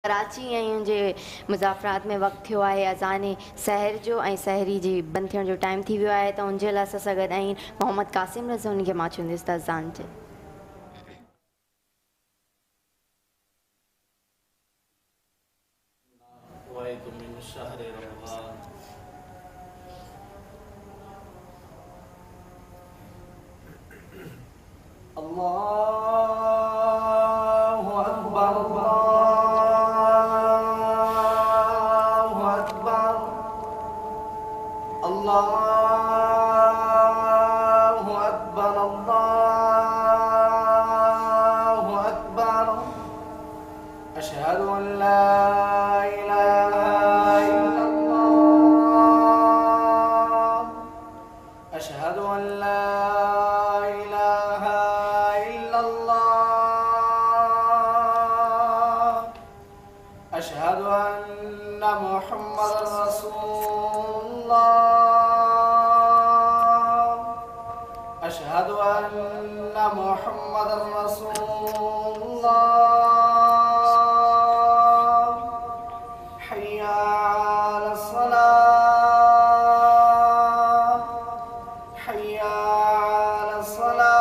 कराची ऐं जे मुज़ाफ़रात में वक़्तु थियो आहे अज़ाने सहर जो ऐं सहरी जी बंदि थियण जो टाइम थी वियो आहे, त उनजे लाइ असां सां गॾु आहिनि मोहम्मद क़ासिम रज़ा। उनखे मां चवंदसि त अज़ान चए। अल्लाहु अकबर, अल्लाहु अकबर, अल्लाहु अकबर, अल्लाहु अकबर। अशहदु अन ला इलाहा इल्लल्लाह, अशहदु अन ला अशहदु अन्न मुहम्मदर रसूलुल्लाह, अशहदु अन्न मुहम्मदर रसूलुल्लाह। हय्या अलस सलाह, हय्या अलस सलाह,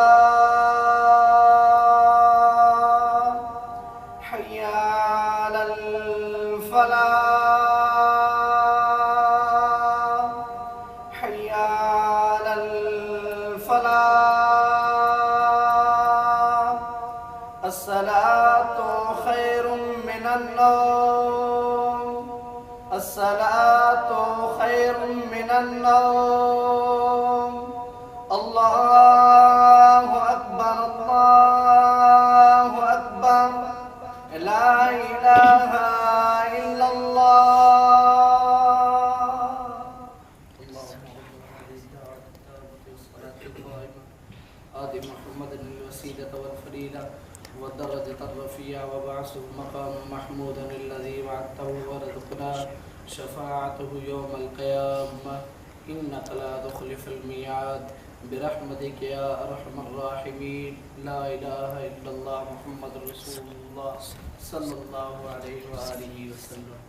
हय्या अलल फलाह, हय्या अलल फलाह। अस्सलातु खैरुम मिनन नौम, अस्सलातु खैरुम मिनन नौम। अल्लाहु अकबर, अल्लाहु अकबर, ला इलाहा इल्लल्लाह। आदि मोहम्मद वसीलत वल फरीला व दरजत रफिया व बासु मकाम महमूद अल्लज़ी वअदतहु वरज़क़ना शफ़ाअतहु यौमल क़ियामह इन्नका ला तुख़लिफ़ुल मियाद बिरहमतिक या अरहमर राहिमीन। ला इलाहा इल्लल्लाह मुहम्मदुर रसूलुल्लाह सल्लल्लाहु अलैहि व आलिहि वसल्लम।